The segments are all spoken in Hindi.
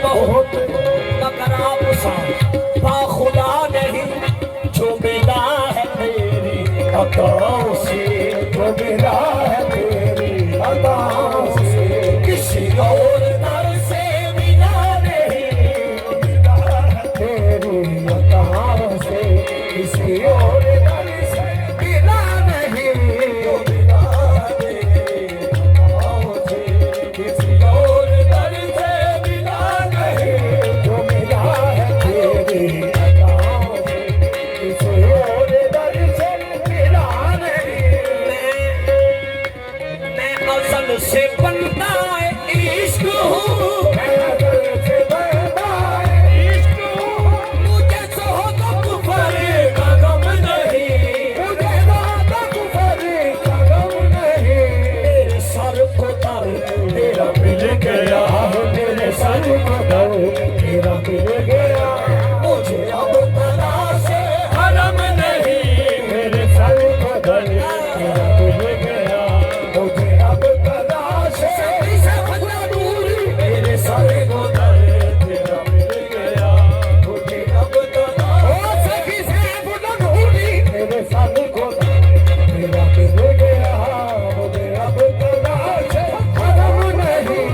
बहुत तकराब सा बाखुदा नहीं जो मिला है तेरी अताओं से, जो मिला है तेरी अताओं से, किसी और दर से मिला नहीं, मिला है तेरी अताओं से, किसी और दर से मिला नहीं, जो मिला है तेरी अताओं से, किसी और दर से मिला नहीं, जो मिला है तेरी अताओं से, किसी और दर से मिला नहीं। मैं असल से बनता है इश्क हूँ, मैं असल से बनता है इश्क हूँ, मुझे सोहबत कुफर का गम नहीं, मुझे सोहबत कुफर का गम नहीं। मेरे सर को तर तेरा मिल गया, मेरे सर को तर तेरा मिल गया, मुझे अब तलाश हरम नहीं, मेरे सर को तर तेरा मिल गया, मुझे अब तलाश दूरी, मेरे सर को तर तेरा मिल गया, मुझे अब तलाश दूरी, मेरे सर को तर तेरा मिल गया, मुझे अब तलाश हरम नहीं।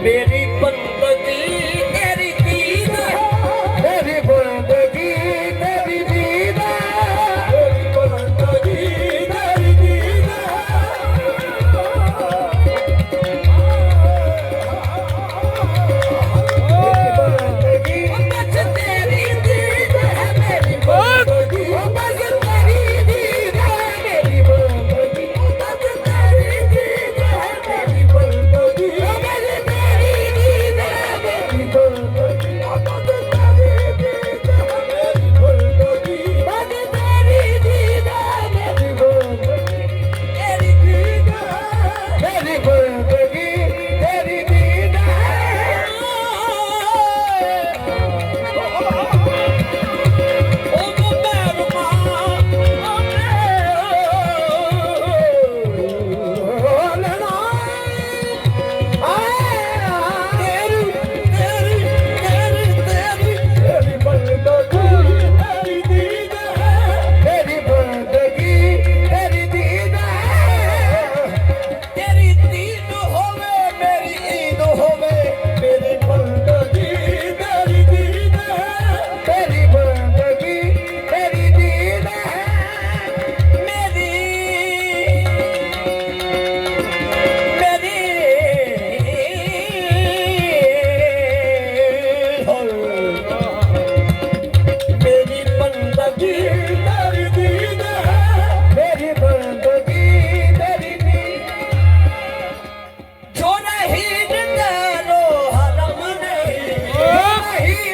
मेरी बंदगी तेरी दीद है, मेरी बंदगी तेरी दीद है, मेरी बंदगी तेरी दीद है, मेरी बंदगी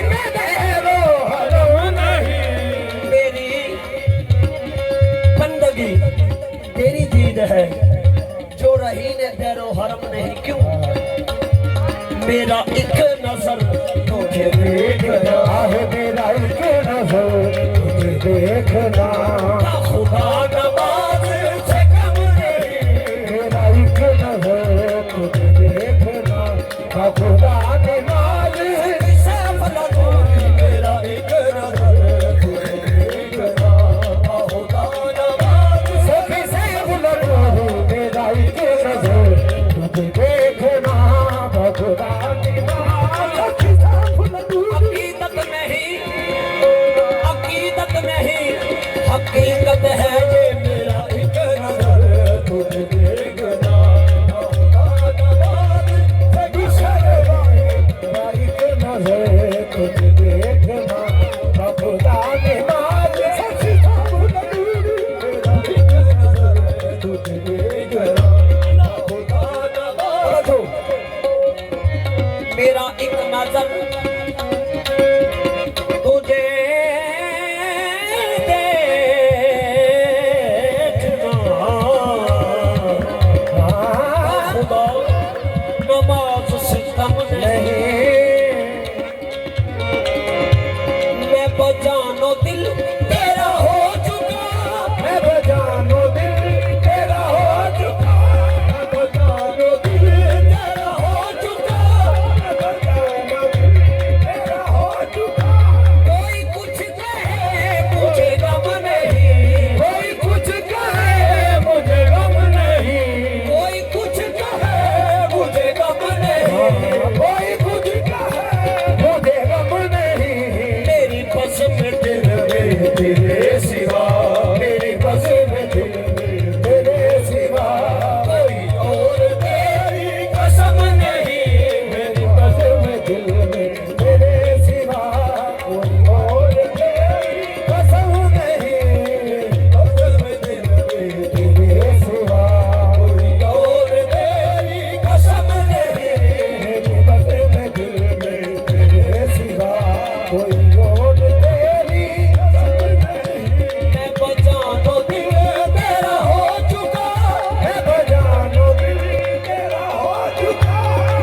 मेरो हरम नहीं। मेरी बंदगी तेरी दीद है, जो रही ने तेरो हरम नहीं। क्यों मेरा एक नजर तुझे देखना है, मेरा एक नजर तुझे देखना। खुदा नवाज से कम नहीं, मेरा एक नजर तुझे देखना। खुदा नवाज से भला कोई, मेरा एक नजर तुझे देखना। खुदा नवाज से भला कोई, मेरा एक नजर तुझे देखना। खुदा हकीकत नहीं, हकीकत नहीं, हकीकत है ये मेरा एक नजर तुझे देखना। एक नजर तुझे देखना। खुदा ने तुझे देखना। मेरा एक नजर तुझे देखना। खुदा नमाज सितम नहीं, मैं बजानो दिल तेरा हो चुका। मैं बजानो दिल तेरा हो चुका। मैं बजानो दिल तेरा हो चुका। कोई कुछ कहे मुझे गम नहीं, कोई कुछ कहे मुझे गम नहीं। कोई कुछ कहे मुझे गम नहीं, कोई कुछ कहे मुझे गम नहीं। मेरी बस में दिल में तेरे सिवा, मेरी बस में दिल में तेरे सिवा कोई और तेरी कसम नहीं। मेरी बस में दिल में तेरे सिवा कोई और तेरी कसम नहीं। बस में दिल में तेरे सिवा कोई और तेरी कसम नहीं। मेरी बस में दिल में तेरे सिवा कोई और तेरी कसम नहीं। मैं बजानो दिल तेरा हो चुका। मैं बजानो दिल तेरा हो चुका।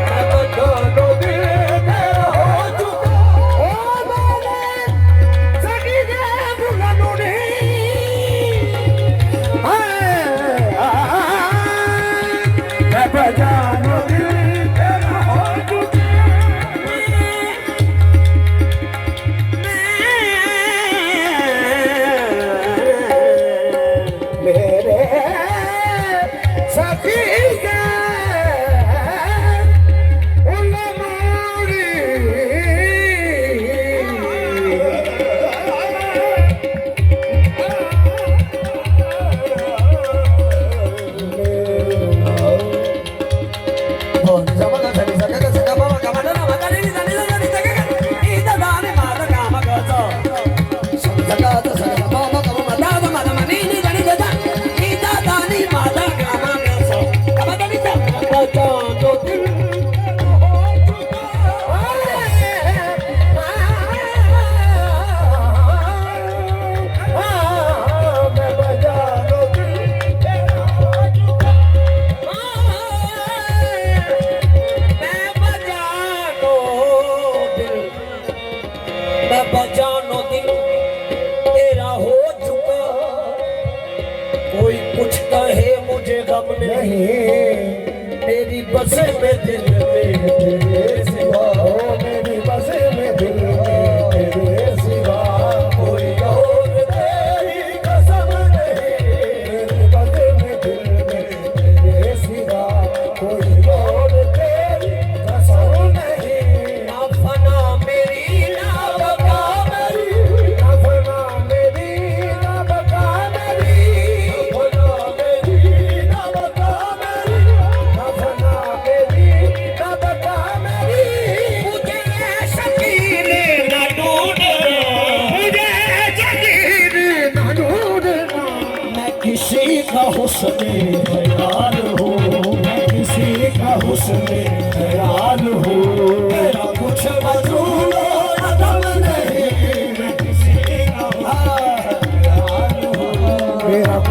मैं बजानो दिल तेरा हो चुका। ओ मैंने सगी दे बुलानो नहीं। मैं बजानो दिल तेरा हो चुका। मेरे सखी के उलमारी बजानो दिल तेरा हो चुका। कोई कुछ कहे मुझे गम नहीं। मेरी बस में दिल में तेरे सिवा, मेरी बस में दिल में तेरे सिवा कोई और तेरी कसम नहीं। मेरी बस में दिल में तेरे सिवा कोई और तेरी कसम नहीं। ना फना मेरी ना बका मेरी, ना फना मेरी ना बका मेरी। ना फना मेरी ना बका मेरी, ना फना मेरी ना बका मेरी। मुझे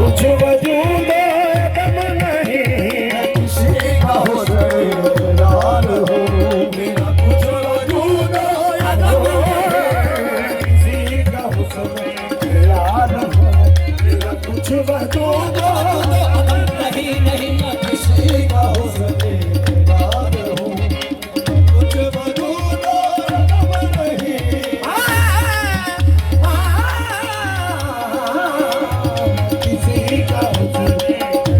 कुछ वजूद दम नहीं, किसी का हुस्न यार हो, मेरा कुछ वजूद दम नहीं, किसी का हुस्न यार हो, मेरा कुछ वजूद नहीं नहीं मैं किसी का हुस्न यार हो, कुछ वजूद दम नहीं। किसी का हुस्न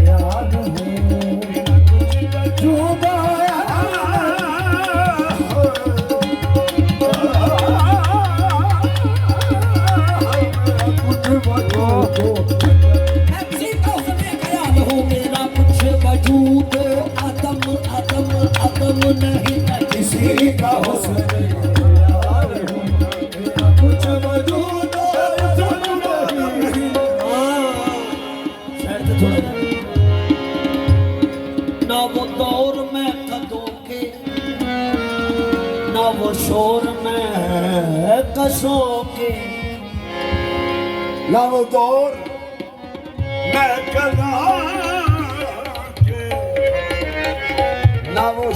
यार हो, मेरा कुछ वजूद किसी का हुस्न ख्याल हो, मेरा कुछ वजूद अदम अदम अदम नहीं मैं किसी का हुस्न यार हो, मेरा कुछ वजूद नहीं। ना वो दौर में कदों के, ना वो शोर में कसों के, लव दौर मैं कदा के, ना वो